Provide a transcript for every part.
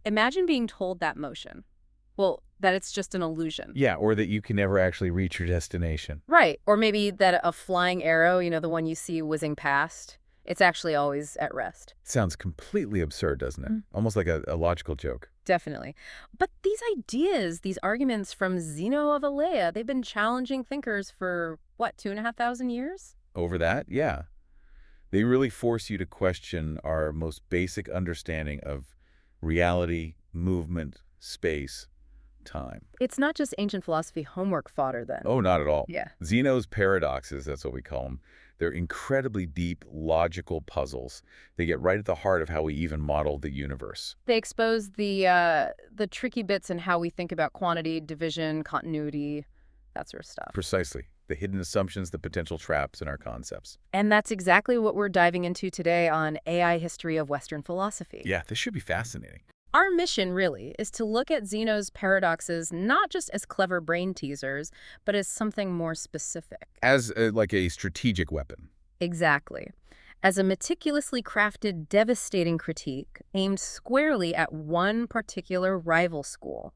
Imagine being told that motion. Well, that it's just an illusion. Yeah, or that you can never actually reach your destination. Right. Or maybe that a flying arrow, the one you see whizzing past, it's actually always at rest. Sounds completely absurd, doesn't it? Almost like a logical joke. Definitely. But these ideas, these arguments from Zeno of Elea, they've been challenging thinkers for, what, 2,500 years? Over that, yeah. They really force you to question our most basic understanding of reality, movement, space, time. It's not just ancient philosophy homework fodder, then. Oh, not at all. Yeah. Zeno's paradoxes, that's what we call them, they're incredibly deep, logical puzzles. They get right at the heart of how we even model the universe. They expose the tricky bits in how we think about quantity, division, continuity, that sort of stuff. Precisely. The hidden assumptions, the potential traps in our concepts. And that's exactly what we're diving into today on AI History of Western Philosophy. Yeah, this should be fascinating. Our mission, really, is to look at Zeno's paradoxes not just as clever brain teasers, but as something more specific. As like a strategic weapon. Exactly. As a meticulously crafted, devastating critique aimed squarely at one particular rival school,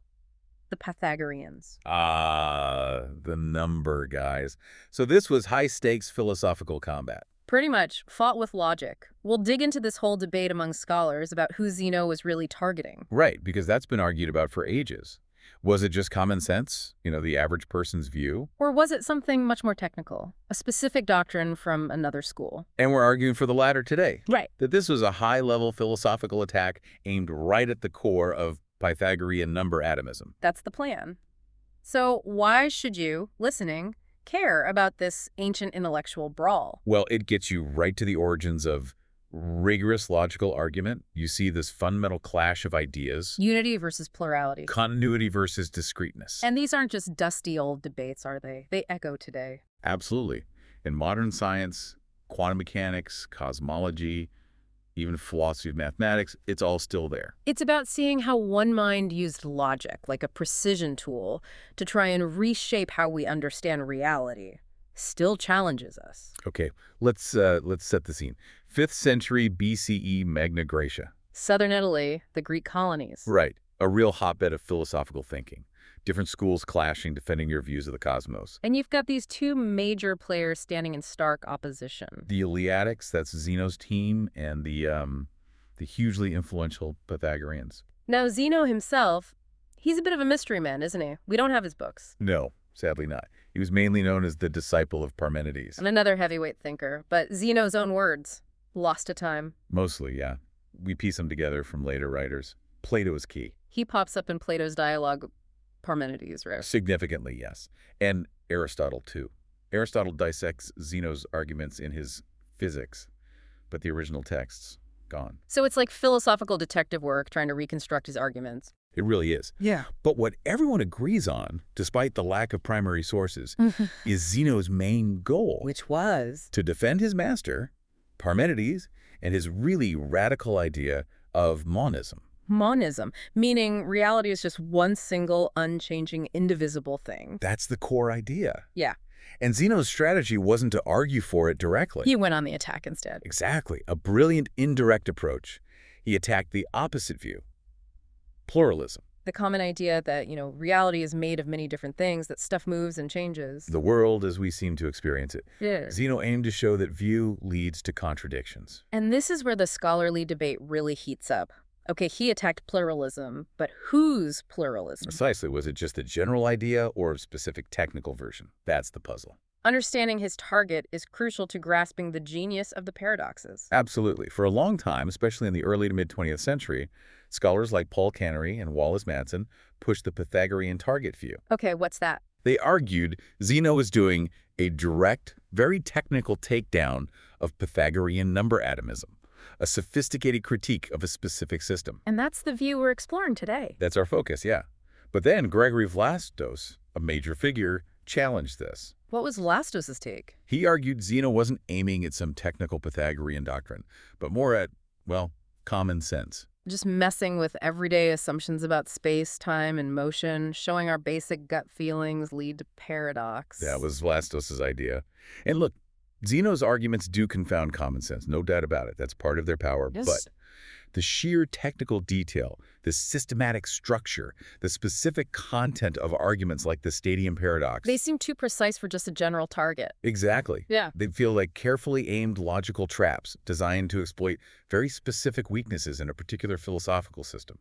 the Pythagoreans. The number guys. So this was high-stakes philosophical combat. Pretty much, fought with logic. We'll dig into this whole debate among scholars about who Zeno was really targeting. Right, because that's been argued about for ages. Was it just common sense, the average person's view? Or was it something much more technical, a specific doctrine from another school? And we're arguing for the latter today. Right. That this was a high-level philosophical attack aimed right at the core of Pythagorean number-atomism. That's the plan. So why should you, listening, care about this ancient intellectual brawl? Well, it gets you right to the origins of rigorous logical argument. You see this fundamental clash of ideas. Unity versus plurality. Continuity versus discreteness. And these aren't just dusty old debates, are they? They echo today. Absolutely. In modern science, quantum mechanics, cosmology, even philosophy of mathematics, it's all still there. It's about seeing how one mind used logic, like a precision tool, to try and reshape how we understand reality. Still challenges us. Okay, let's set the scene. 5th century BCE Magna Graecia. Southern Italy, the Greek colonies. Right, a real hotbed of philosophical thinking. Different schools clashing, defending your views of the cosmos. And you've got these two major players standing in stark opposition. The Eleatics, that's Zeno's team, and the hugely influential Pythagoreans. Now, Zeno himself, he's a bit of a mystery man, isn't he? We don't have his books. No, sadly not. He was mainly known as the disciple of Parmenides. And another heavyweight thinker, but Zeno's own words, lost to time. Mostly, yeah. We piece them together from later writers. Plato is key. He pops up in Plato's dialogue, Parmenides, right? Significantly, yes. And Aristotle, too. Aristotle dissects Zeno's arguments in his Physics, but the original text's gone. So it's like philosophical detective work trying to reconstruct his arguments. It really is. Yeah. But what everyone agrees on, despite the lack of primary sources, is Zeno's main goal. Which was? To defend his master, Parmenides, and his really radical idea of monism. Monism, meaning reality is just one single, unchanging, indivisible thing. That's the core idea. Yeah. And Zeno's strategy wasn't to argue for it directly. He went on the attack instead. Exactly. A brilliant indirect approach. He attacked the opposite view. Pluralism. The common idea that, reality is made of many different things, that stuff moves and changes. The world as we seem to experience it. Yeah. Zeno aimed to show that view leads to contradictions. And this is where the scholarly debate really heats up. Okay, he attacked pluralism, but whose pluralism? Precisely. Was it just a general idea or a specific technical version? That's the puzzle. Understanding his target is crucial to grasping the genius of the paradoxes. Absolutely. For a long time, especially in the early to mid-20th century, scholars like Paul Cannery and Wallace Madsen pushed the Pythagorean target view. Okay, what's that? They argued Zeno was doing a direct, very technical takedown of Pythagorean number-atomism, a sophisticated critique of a specific system. And that's the view we're exploring today. That's our focus, yeah. But then Gregory Vlastos, a major figure, challenged this. What was Vlastos' take? He argued Zeno wasn't aiming at some technical Pythagorean doctrine, but more at, well, common sense. Just messing with everyday assumptions about space, time, and motion, showing our basic gut feelings lead to paradox. That was Vlastos' idea. And look, Zeno's arguments do confound common sense, no doubt about it. That's part of their power. Yes. But The sheer technical detail, the systematic structure, the specific content of arguments like the stadium paradox. They seem too precise for just a general target. Exactly. Yeah. They feel like carefully aimed logical traps designed to exploit very specific weaknesses in a particular philosophical system,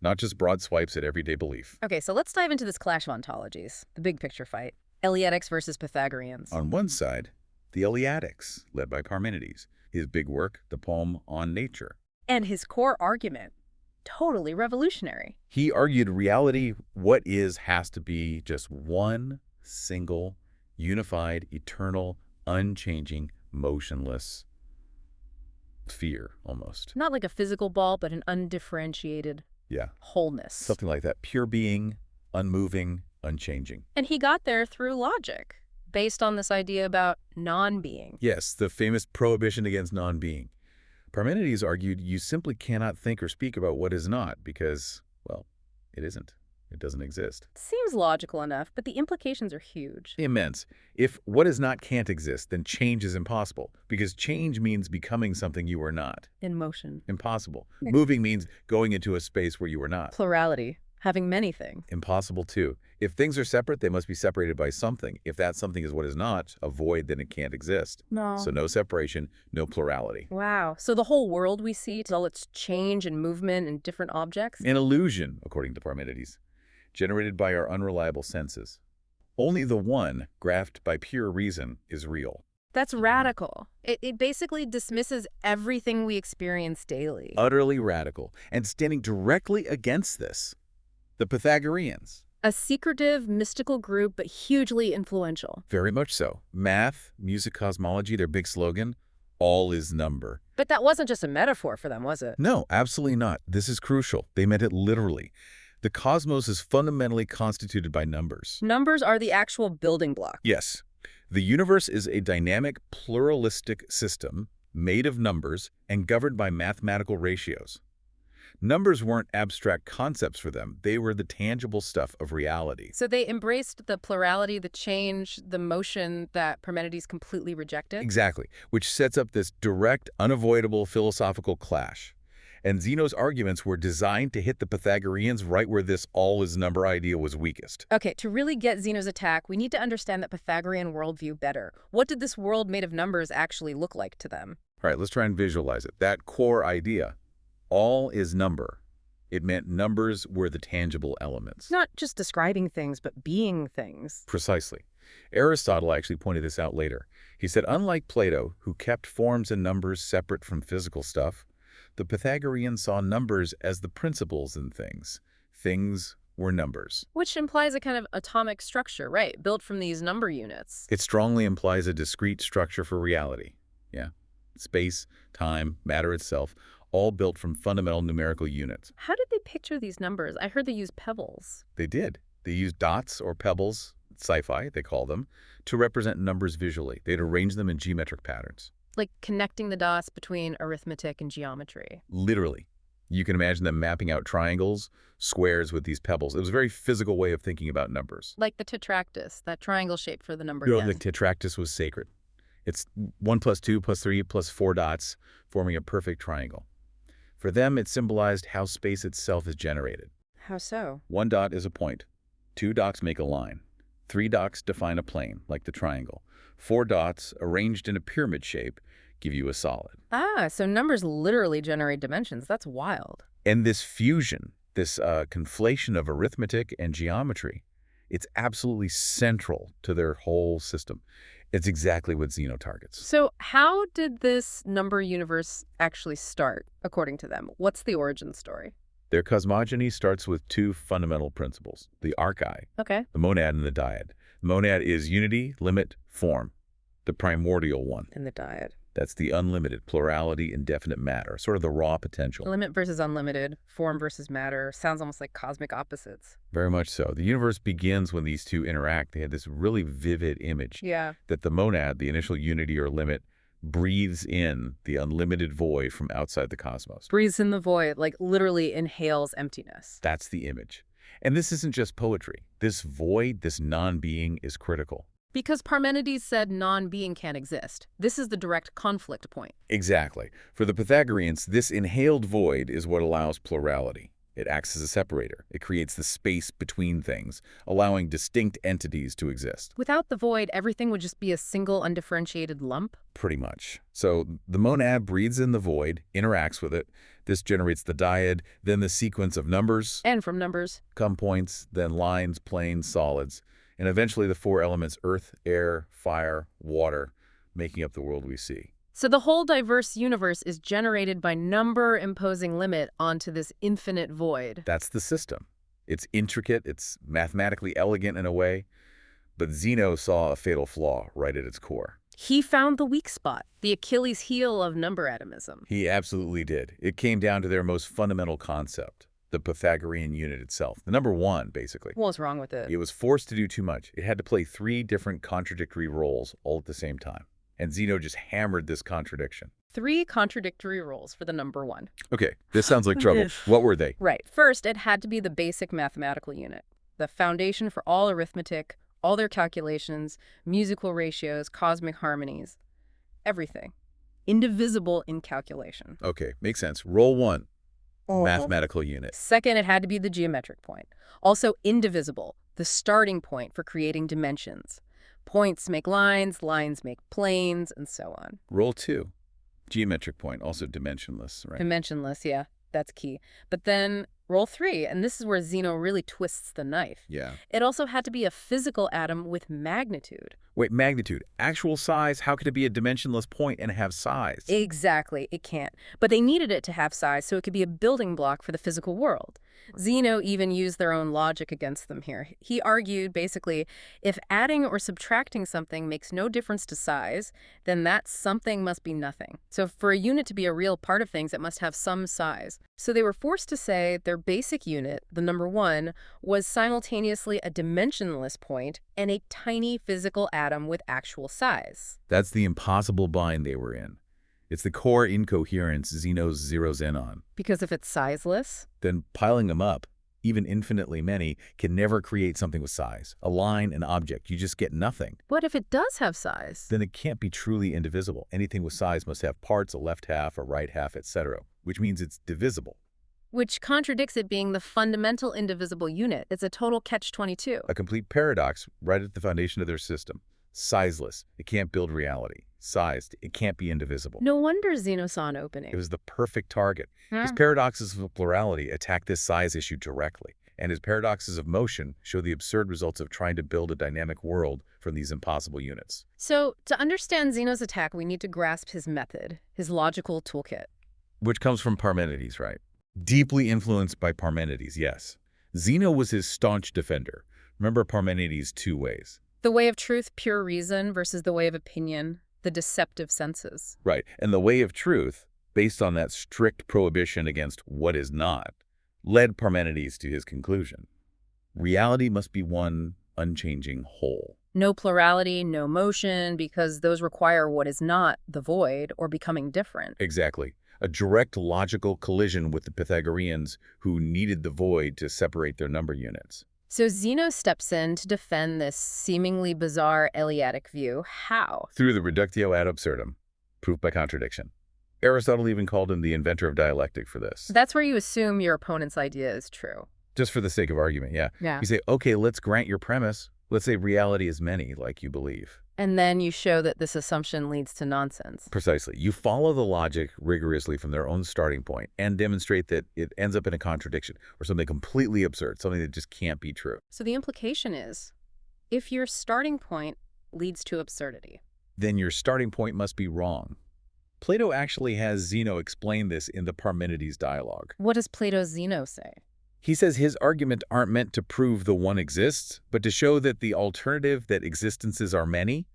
not just broad swipes at everyday belief. Okay, so let's dive into this clash of ontologies, the big picture fight. Eleatics versus Pythagoreans. On one side, the Eleatics, led by Parmenides, his big work, the poem On Nature. And his core argument, totally revolutionary. He argued reality, what is, has to be just one single, unified, eternal, unchanging, motionless sphere, almost. Not like a physical ball, but an undifferentiated wholeness. Something like that. Pure being, unmoving, unchanging. And he got there through logic, based on this idea about non-being. Yes, the famous prohibition against non-being. Parmenides argued you simply cannot think or speak about what is not because, well, it isn't. It doesn't exist. Seems logical enough, but the implications are huge. Immense. If what is not can't exist, then change is impossible, because change means becoming something you are not. In motion. Impossible. Moving means going into a space where you are not. Plurality. Having many things. Impossible, too. If things are separate, they must be separated by something. If that something is what is not, a void, then it can't exist. No. So no separation, no plurality. Wow. So the whole world we see, all its change and movement and different objects? An illusion, according to Parmenides, generated by our unreliable senses. Only the one, graphed by pure reason, is real. That's radical. It basically dismisses everything we experience daily. Utterly radical. And standing directly against this, the Pythagoreans. A secretive, mystical group, but hugely influential. Very much so. Math, music, cosmology, their big slogan, all is number. But that wasn't just a metaphor for them, was it? No, absolutely not. This is crucial. They meant it literally. The cosmos is fundamentally constituted by numbers. Numbers are the actual building block. Yes. The universe is a dynamic, pluralistic system made of numbers and governed by mathematical ratios. Numbers weren't abstract concepts for them. They were the tangible stuff of reality. So they embraced the plurality, the change, the motion that Parmenides completely rejected? Exactly, which sets up this direct, unavoidable philosophical clash. And Zeno's arguments were designed to hit the Pythagoreans right where this all is number idea was weakest. Okay, to really get Zeno's attack, we need to understand the Pythagorean worldview better. What did this world made of numbers actually look like to them? All right, let's try and visualize it. That core idea, all is number. It meant numbers were the tangible elements. Not just describing things, but being things. Precisely. Aristotle actually pointed this out later. He said, unlike Plato, who kept forms and numbers separate from physical stuff, the Pythagoreans saw numbers as the principles in things. Things were numbers. Which implies a kind of atomic structure, right? Built from these number units. It strongly implies a discrete structure for reality. Yeah. Space, time, matter itself, all built from fundamental numerical units. How did they picture these numbers? I heard they used pebbles. They did. They used dots or pebbles, sci-fi they call them, to represent numbers visually. They'd arrange them in geometric patterns. Like connecting the dots between arithmetic and geometry. Literally. You can imagine them mapping out triangles, squares with these pebbles. It was a very physical way of thinking about numbers. Like the tetractys, that triangle shape for the number You know, 10. the tetractys was sacred. It's 1 plus 2 plus 3 plus 4 dots forming a perfect triangle. For them, it symbolized how space itself is generated. How so? 1 dot is a point. 2 dots make a line. 3 dots define a plane, like the triangle. 4 dots, arranged in a pyramid shape, give you a solid. Ah, so numbers literally generate dimensions. That's wild. And this fusion, this conflation of arithmetic and geometry, it's absolutely central to their whole system. It's exactly what Zeno targets. So how did this number universe actually start, according to them? What's the origin story? Their cosmogony starts with 2 fundamental principles, the archai, Okay. the monad and the dyad. The monad is unity, limit, form, the primordial one. And the dyad. That's the unlimited, plurality, indefinite matter, sort of the raw potential. Limit versus unlimited, form versus matter. Sounds almost like cosmic opposites. Very much so. The universe begins when these two interact. They had this really vivid image Yeah. that the monad, the initial unity or limit, breathes in the unlimited void from outside the cosmos. Breathes in the void, like literally inhales emptiness. That's the image. And this isn't just poetry. This void, this non-being is critical. Because Parmenides said non-being can't exist. This is the direct conflict point. Exactly. For the Pythagoreans, this inhaled void is what allows plurality. It acts as a separator. It creates the space between things, allowing distinct entities to exist. Without the void, everything would just be a single undifferentiated lump? Pretty much. So the monad breathes in the void, interacts with it. This generates the dyad, then the sequence of numbers. And from numbers? Come points, then lines, planes, solids, and eventually the four elements earth, air, fire, water, making up the world we see. So the whole diverse universe is generated by number imposing limit onto this infinite void. That's the system. It's intricate, it's mathematically elegant in a way, but Zeno saw a fatal flaw right at its core. He found the weak spot, the Achilles heel of number-atomism. He absolutely did. It came down to their most fundamental concept, the Pythagorean unit itself. The number one, basically. What's wrong with it? It was forced to do too much. It had to play three different contradictory roles all at the same time. And Zeno just hammered this contradiction. 3 contradictory roles for the number 1. Okay, this sounds like trouble. What were they? Right. First, it had to be the basic mathematical unit, the foundation for all arithmetic, all their calculations, musical ratios, cosmic harmonies, everything. Indivisible in calculation. Okay, makes sense. Role 1, mathematical unit. Second, it had to be the geometric point. Also indivisible, the starting point for creating dimensions. Points make lines, lines make planes, and so on. Role 2, geometric point, also dimensionless, right? Dimensionless, yeah, that's key. But then role 3, and this is where Zeno really twists the knife. Yeah. It also had to be a physical atom with magnitude. Wait, magnitude, actual size, how could it be a dimensionless point and have size? Exactly, it can't. But they needed it to have size so it could be a building block for the physical world. Zeno even used their own logic against them here. He argued, basically, if adding or subtracting something makes no difference to size, then that something must be nothing. So for a unit to be a real part of things, it must have some size. So they were forced to say their basic unit, the number 1, was simultaneously a dimensionless point and a tiny physical atom with actual size. That's the impossible bind they were in. It's the core incoherence Zeno zeroes in on. Because if it's sizeless, Then piling them up, even infinitely many, can never create something with size. A line, an object, you just get nothing. what if it does have size? Then it can't be truly indivisible. Anything with size must have parts, a left half, a right half, etc., which means it's divisible. Which contradicts it being the fundamental indivisible unit. It's a total catch-22. A complete paradox right at the foundation of their system. Sizeless, it can't build reality. Sized, it can't be indivisible. No wonder Zeno saw an opening. It was the perfect target. His paradoxes of plurality attack this size issue directly, and his paradoxes of motion show the absurd results of trying to build a dynamic world from these impossible units. So, to understand Zeno's attack, we need to grasp his method, his logical toolkit. Which comes from Parmenides, right? Deeply influenced by Parmenides, yes. Zeno was his staunch defender. Remember Parmenides' 2 ways. The way of truth, pure reason, versus the way of opinion, the deceptive senses. Right, and the way of truth, based on that strict prohibition against what is not, led Parmenides to his conclusion. Reality must be one unchanging whole. No plurality, no motion, because those require what is not, the void, or becoming different. Exactly. A direct logical collision with the Pythagoreans who needed the void to separate their number units. So Zeno steps in to defend this seemingly bizarre Eleatic view. How? Through the reductio ad absurdum, proof by contradiction. Aristotle even called him the inventor of dialectic for this. That's where you assume your opponent's idea is true. Just for the sake of argument, yeah. Yeah. You say, okay, let's grant your premise. Let's say reality is many, like you believe. And then you show that this assumption leads to nonsense. Precisely. You follow the logic rigorously from their own starting point and demonstrate that it ends up in a contradiction or something completely absurd, something that just can't be true. So the implication is, if your starting point leads to absurdity, Then your starting point must be wrong. Plato actually has Zeno explain this in the Parmenides dialogue. what does Plato's Zeno say? He says his argument aren't meant to prove the one exists, but to show that the alternative that existences are many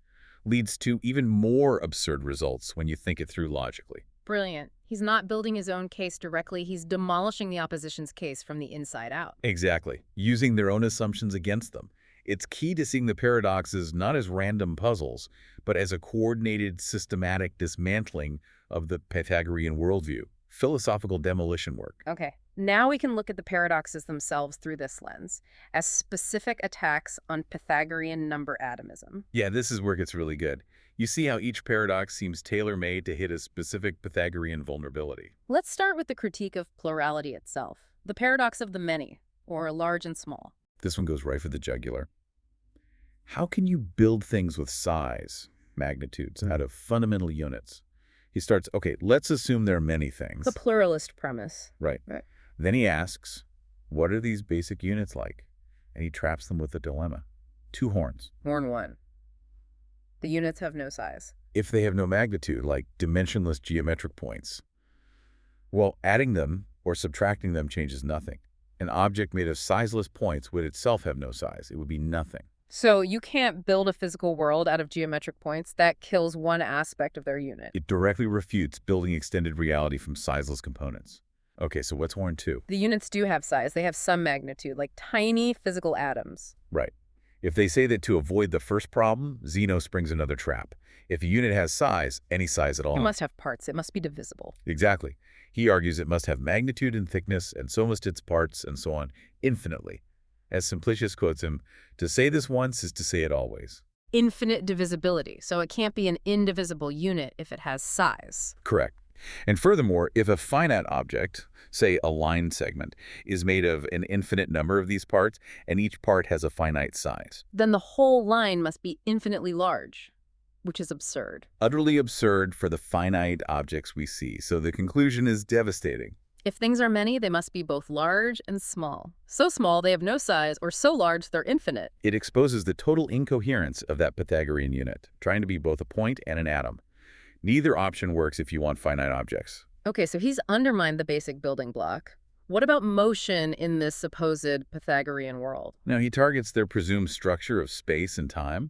leads to even more absurd results when you think it through logically. Brilliant. He's not building his own case directly. He's demolishing the opposition's case from the inside out. Exactly. Using their own assumptions against them. It's key to seeing the paradoxes not as random puzzles, but as a coordinated, systematic dismantling of the Pythagorean worldview. Philosophical demolition work. Okay, Now we can look at the paradoxes themselves through this lens, as specific attacks on Pythagorean number-atomism. Yeah, this is where it gets really good. You see how each paradox seems tailor-made to hit a specific Pythagorean vulnerability. Let's start with the critique of plurality itself, the paradox of the many, or large and small. This one goes right for the jugular. How can you build things with size, magnitudes, out of fundamental units? He starts, okay, let's assume there are many things. The pluralist premise. Right. Then he asks, what are these basic units like? And he traps them with a dilemma. Two horns. Horn 1. The units have no size. If they have no magnitude, like dimensionless geometric points, well, adding them or subtracting them changes nothing. An object made of sizeless points would itself have no size. It would be nothing. So you can't build a physical world out of geometric points. That kills one aspect of their unit. It directly refutes building extended reality from sizeless components. Okay, so what's horn 2? The units do have size. They have some magnitude, like tiny physical atoms. Right. If they say that to avoid the first problem, Zeno springs another trap. If a unit has size, any size at all. It must have parts. It must be divisible. Exactly. He argues it must have magnitude and thickness, and so must its parts, and so on, infinitely. As Simplicius quotes him, to say this once is to say it always. Infinite divisibility. So it can't be an indivisible unit if it has size. Correct. And furthermore, if a finite object, say a line segment, is made of an infinite number of these parts, and each part has a finite size. Then the whole line must be infinitely large, which is absurd. Utterly absurd for the finite objects we see, so the conclusion is devastating. If things are many, they must be both large and small. So small they have no size, or so large they're infinite. It exposes the total incoherence of that Pythagorean unit, trying to be both a point and an atom. Neither option works if you want finite objects. Okay, so he's undermined the basic building block. What about motion in this supposed Pythagorean world? Now, he targets their presumed structure of space and time.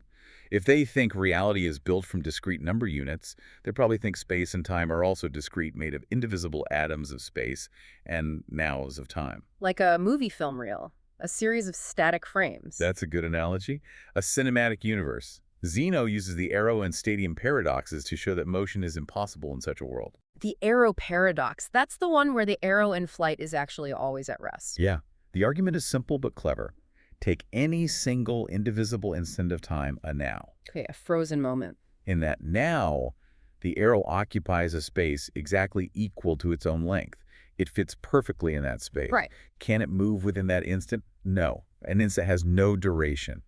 If they think reality is built from discrete number units, they probably think space and time are also discrete, made of indivisible atoms of space and nows of time. Like a movie film reel, a series of static frames. That's a good analogy. A cinematic universe. Zeno uses the arrow and stadium paradoxes to show that motion is impossible in such a world. The arrow paradox, that's the one where the arrow in flight is actually always at rest. Yeah. The argument is simple but clever. Take any single indivisible instant of time, a now. Okay, a frozen moment. In that now, the arrow occupies a space exactly equal to its own length. It fits perfectly in that space. Right. Can it move within that instant? No. An instant has no duration.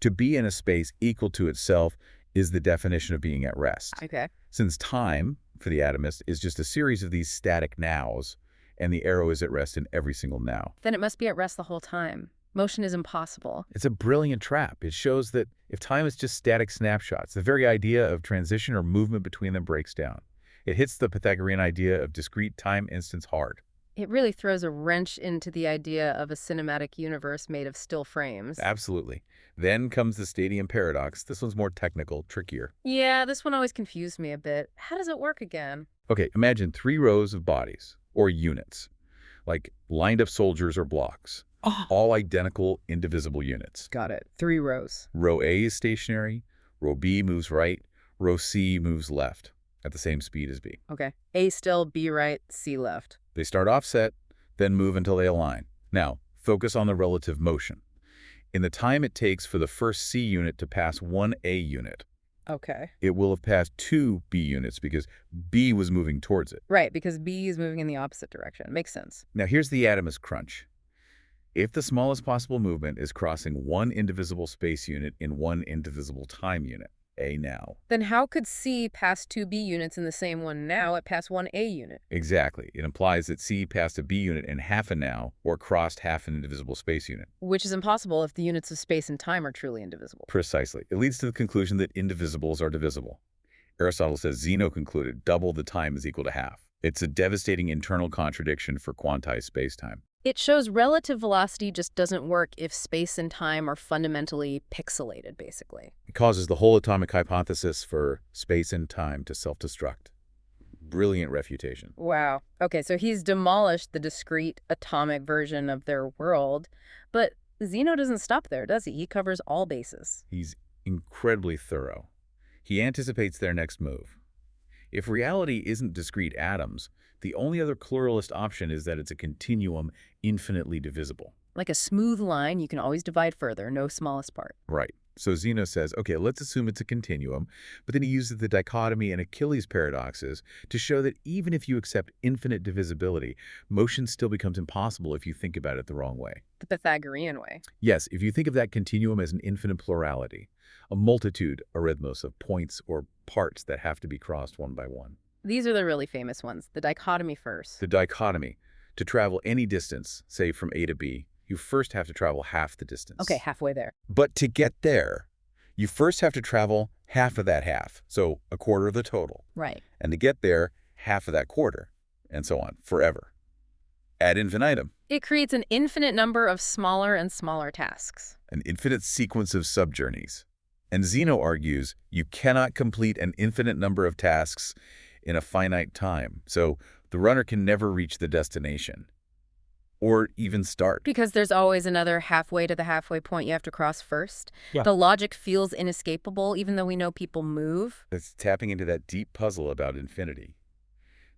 To be in a space equal to itself is the definition of being at rest. Okay. Since time, for the atomist, is just a series of these static nows, and the arrow is at rest in every single now. Then it must be at rest the whole time. Motion is impossible. It's a brilliant trap. It shows that if time is just static snapshots, the very idea of transition or movement between them breaks down. It hits the Pythagorean idea of discrete time instants hard. It really throws a wrench into the idea of a cinematic universe made of still frames. Absolutely. Then comes the stadium paradox. This one's more technical, trickier. Yeah, this one always confused me a bit. How does it work again? Okay, imagine 3 rows of bodies, or units, like lined up soldiers or blocks. All identical, indivisible units. Got it. 3 rows. Row A is stationary, row B moves right, row C moves left at the same speed as B. Okay. A still, B right, C left. They start offset, then move until they align. Now, focus on the relative motion. In the time it takes for the first C unit to pass one A unit, Okay. it will have passed 2 B units because B was moving towards it. Right, because B is moving in the opposite direction. Makes sense. Now, here's the atomist crunch. If the smallest possible movement is crossing one indivisible space unit in one indivisible time unit, A now. Then how could C pass 2 B units in the same one now? It passed 1 A unit. Exactly. It implies that C passed a B unit in half a now or crossed half an indivisible space unit. Which is impossible if the units of space and time are truly indivisible. Precisely. It leads to the conclusion that indivisibles are divisible. Aristotle says Zeno concluded double the time is equal to half. It's a devastating internal contradiction for quantized spacetime. It shows relative velocity just doesn't work if space and time are fundamentally pixelated, basically. It causes the whole atomic hypothesis for space and time to self-destruct. Brilliant refutation. Wow. Okay, so he's demolished the discrete atomic version of their world, but Zeno doesn't stop there, does he? He covers all bases. He's incredibly thorough. He anticipates their next move. If reality isn't discrete atoms, The only other pluralist option is that it's a continuum infinitely divisible. Like a smooth line, you can always divide further, no smallest part. Right. So Zeno says, okay, let's assume it's a continuum, but then he uses the dichotomy and Achilles paradoxes to show that even if you accept infinite divisibility, motion still becomes impossible if you think about it the wrong way. The Pythagorean way. Yes, if you think of that continuum as an infinite plurality, a multitude, arithmos, of points or parts that have to be crossed one by one. These are the really famous ones. The dichotomy first. The dichotomy. To travel any distance, say from A to B, you first have to travel half the distance. Okay, halfway there. But to get there, you first have to travel half of that half, so a quarter of the total. Right. And to get there, half of that quarter, and so on, forever. Ad infinitum. It creates an infinite number of smaller and smaller tasks. An infinite sequence of subjourneys. And Zeno argues you cannot complete an infinite number of tasks in a finite time, so the runner can never reach the destination. Or even start. Because there's always another halfway to the halfway point you have to cross first. Yeah. The logic feels inescapable, even though we know people move. It's tapping into that deep puzzle about infinity.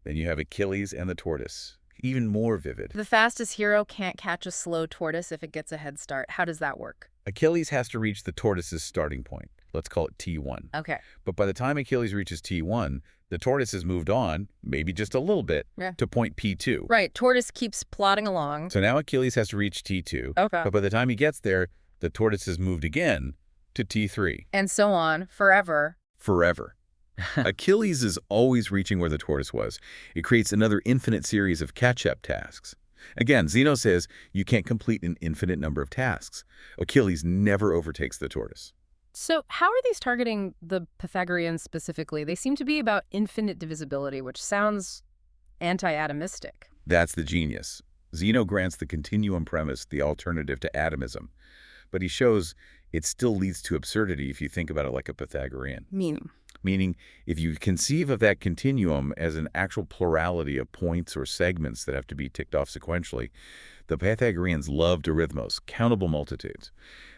Then you have Achilles and the tortoise. Even more vivid. The fastest hero can't catch a slow tortoise if it gets a head start. How does that work? Achilles has to reach the tortoise's starting point. Let's call it T1. Okay. But by the time Achilles reaches T1, the tortoise has moved on, maybe just a little bit, to point P2. Right. Tortoise keeps plodding along. So now Achilles has to reach T2. Okay. But by the time he gets there, the tortoise has moved again to T3. And so on, forever. Forever. Achilles is always reaching where the tortoise was. It creates another infinite series of catch-up tasks. Again, Zeno says you can't complete an infinite number of tasks. Achilles never overtakes the tortoise. So how are these targeting the Pythagoreans specifically? They seem to be about infinite divisibility, which sounds anti-atomistic. That's the genius. Zeno grants the continuum premise the alternative to atomism, but he shows it still leads to absurdity if you think about it like a Pythagorean. Meaning, if you conceive of that continuum as an actual plurality of points or segments that have to be ticked off sequentially, the Pythagoreans loved arithmos, countable multitudes.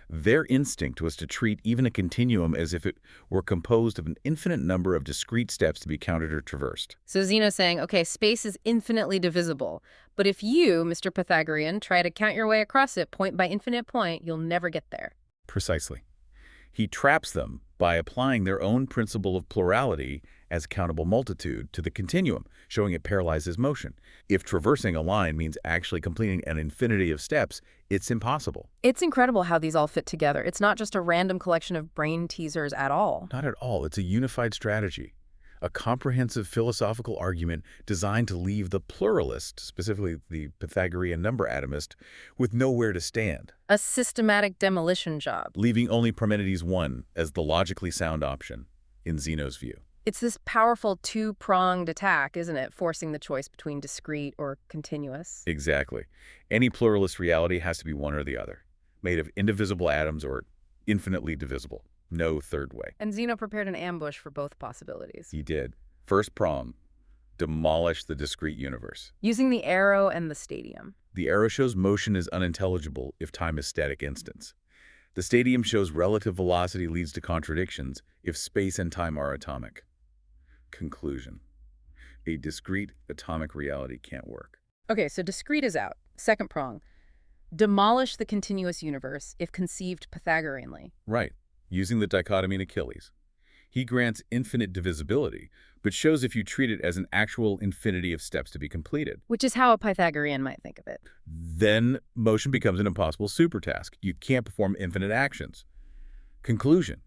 Their instinct was to treat even a continuum as if it were composed of an infinite number of discrete steps to be counted or traversed. So Zeno's saying, okay, space is infinitely divisible, but if you, Mr. Pythagorean, try to count your way across it point by infinite point, you'll never get there. Precisely. He traps them by applying their own principle of plurality as countable multitude to the continuum, showing it paralyzes motion. If traversing a line means actually completing an infinity of steps, it's impossible. It's incredible how these all fit together. It's not just a random collection of brain teasers at all. Not at all. It's a unified strategy, a comprehensive philosophical argument designed to leave the pluralist, specifically the Pythagorean number-atomist, with nowhere to stand. A systematic demolition job. Leaving only Parmenides 1 as the logically sound option, in Zeno's view. It's this powerful two-pronged attack, isn't it? Forcing the choice between discrete or continuous. Exactly. Any pluralist reality has to be one or the other, made of indivisible atoms or infinitely divisible. No third way. And Zeno prepared an ambush for both possibilities. He did. First prong, demolish the discrete universe. Using the arrow and the stadium. The arrow shows motion is unintelligible if time is static instants. The stadium shows relative velocity leads to contradictions if space and time are atomic. Conclusion. A discrete atomic reality can't work. Okay, so discrete is out. Second prong. Demolish the continuous universe if conceived Pythagoreanly. Right. Using the dichotomy in Achilles. He grants infinite divisibility, but shows if you treat it as an actual infinity of steps to be completed. Which is how a Pythagorean might think of it. Then motion becomes an impossible supertask. You can't perform infinite actions. Conclusion.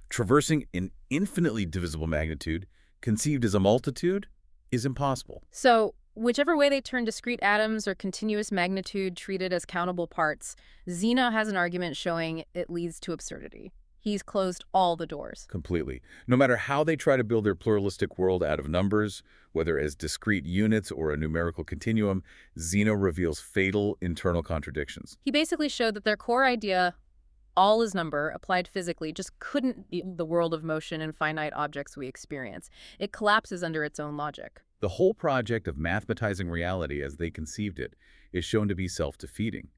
Traversing an infinitely divisible magnitude, conceived as a multitude, is impossible. So, whichever way they turn discrete atoms or continuous magnitude treated as countable parts, Zeno has an argument showing it leads to absurdity. He's closed all the doors. Completely. No matter how they try to build their pluralistic world out of numbers, whether as discrete units or a numerical continuum, Zeno reveals fatal internal contradictions. He basically showed that their core idea, all is number, applied physically, just couldn't be the world of motion and finite objects we experience. It collapses under its own logic. The whole project of mathematizing reality as they conceived it is shown to be self-defeating.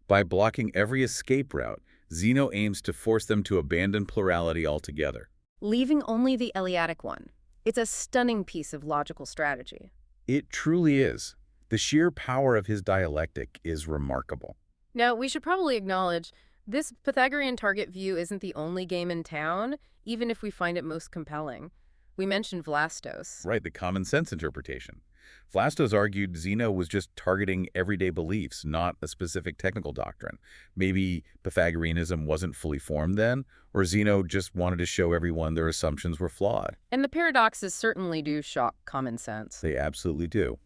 By blocking every escape route, Zeno aims to force them to abandon plurality altogether. Leaving only the Eleatic one. It's a stunning piece of logical strategy. It truly is. The sheer power of his dialectic is remarkable. Now, we should probably acknowledge this Pythagorean target view isn't the only game in town, even if we find it most compelling. We mentioned Vlastos. Right, the common sense interpretation. Vlastos argued Zeno was just targeting everyday beliefs, not a specific technical doctrine. Maybe Pythagoreanism wasn't fully formed then, or Zeno just wanted to show everyone their assumptions were flawed. And the paradoxes certainly do shock common sense. They absolutely do.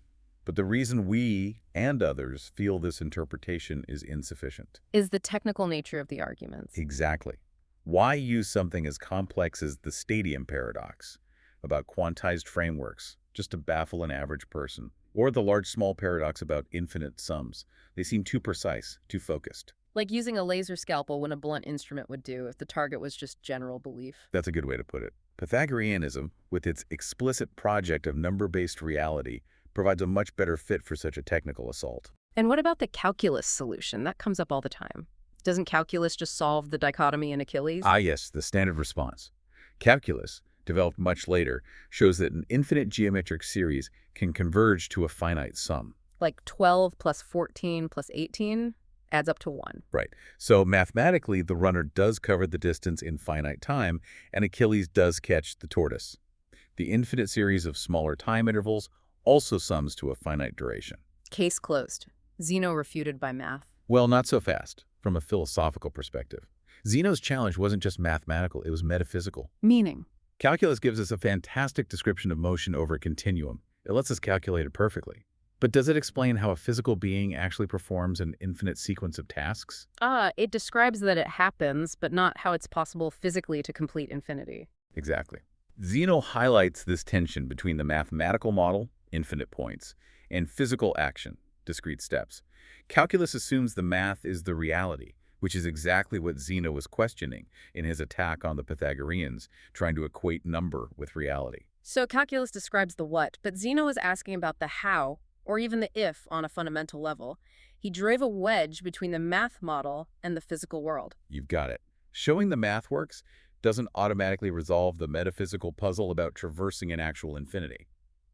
But the reason we and others feel this interpretation is insufficient. Is the technical nature of the arguments. Exactly. Why use something as complex as the stadium paradox about quantized frameworks just to baffle an average person? Or the large-small paradox about infinite sums? They seem too precise, too focused. Like using a laser scalpel when a blunt instrument would do if the target was just general belief. That's a good way to put it. Pythagoreanism, with its explicit project of number-based reality, provides a much better fit for such a technical assault. And what about the calculus solution? That comes up all the time. Doesn't calculus just solve the dichotomy in Achilles? Ah, yes, the standard response. Calculus, developed much later, shows that an infinite geometric series can converge to a finite sum. Like 12 plus 14 plus 18 adds up to 1. Right. So mathematically, the runner does cover the distance in finite time, and Achilles does catch the tortoise. The infinite series of smaller time intervals also sums to a finite duration. Case closed. Zeno refuted by math. Well, not so fast, from a philosophical perspective. Zeno's challenge wasn't just mathematical, it was metaphysical. Meaning? Calculus gives us a fantastic description of motion over a continuum. It lets us calculate it perfectly. But does it explain how a physical being actually performs an infinite sequence of tasks? It describes that it happens, but not how it's possible physically to complete infinity. Exactly. Zeno highlights this tension between the mathematical model, infinite points, and physical action, discrete steps. Calculus assumes the math is the reality, which is exactly what Zeno was questioning in his attack on the Pythagoreans, trying to equate number with reality. So calculus describes the what, but Zeno is asking about the how, or even the if, on a fundamental level. He drove a wedge between the math model and the physical world. You've got it. Showing the math works doesn't automatically resolve the metaphysical puzzle about traversing an actual infinity.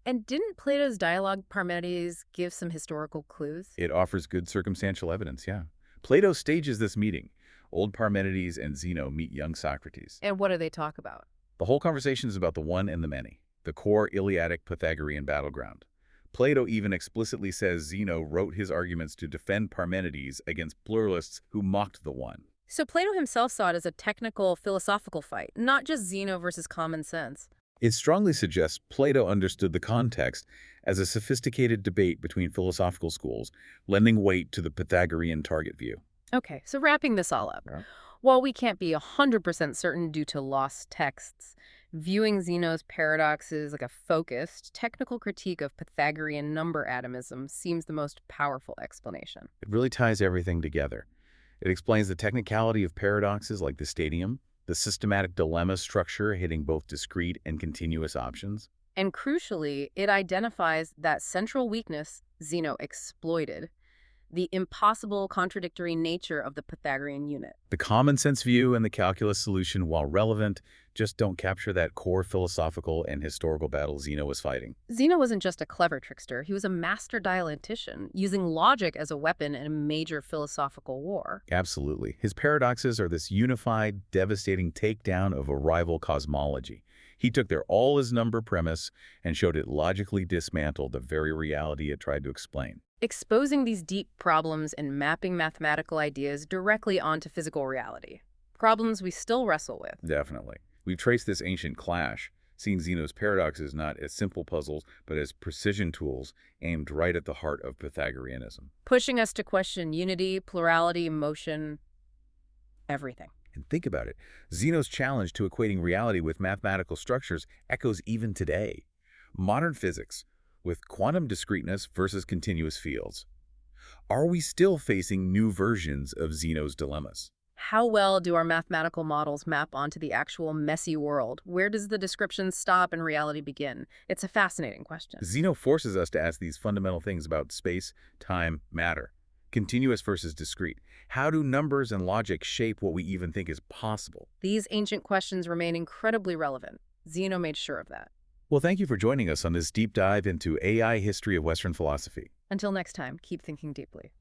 And didn't Plato's dialogue Parmenides give some historical clues? It offers good circumstantial evidence, yeah. Plato stages this meeting. Old Parmenides and Zeno meet young Socrates. And what do they talk about? The whole conversation is about the one and the many, the core Eleatic Pythagorean battleground. Plato even explicitly says Zeno wrote his arguments to defend Parmenides against pluralists who mocked the one. So Plato himself saw it as a technical, philosophical fight, not just Zeno versus common sense. It strongly suggests Plato understood the context as a sophisticated debate between philosophical schools, lending weight to the Pythagorean target view. Okay, so wrapping this all up. Yeah. While we can't be 100% certain due to lost texts, viewing Zeno's paradoxes like a focused, technical critique of Pythagorean number-atomism seems the most powerful explanation. It really ties everything together. It explains the technicality of paradoxes like the stadium, the systematic dilemma structure hitting both discrete and continuous options. And crucially, it identifies that central weakness Zeno exploited, the impossible contradictory nature of the Pythagorean unit. The common sense view and the calculus solution, while relevant, just don't capture that core philosophical and historical battle Zeno was fighting. Zeno wasn't just a clever trickster, he was a master dialectician, using logic as a weapon in a major philosophical war. Absolutely. His paradoxes are this unified, devastating takedown of a rival cosmology. He took their all-is-number premise and showed it logically dismantled the very reality it tried to explain. Exposing these deep problems and mapping mathematical ideas directly onto physical reality. Problems we still wrestle with. Definitely. We've traced this ancient clash, seeing Zeno's paradoxes not as simple puzzles, but as precision tools aimed right at the heart of Pythagoreanism. Pushing us to question unity, plurality, motion, everything. And think about it. Zeno's challenge to equating reality with mathematical structures echoes even today. Modern physics, with quantum discreteness versus continuous fields. Are we still facing new versions of Zeno's dilemmas? How well do our mathematical models map onto the actual messy world? Where does the description stop and reality begin? It's a fascinating question. Zeno forces us to ask these fundamental things about space, time, matter. Continuous versus discrete. How do numbers and logic shape what we even think is possible? These ancient questions remain incredibly relevant. Zeno made sure of that. Well, thank you for joining us on this deep dive into AI history of Western philosophy. Until next time, keep thinking deeply.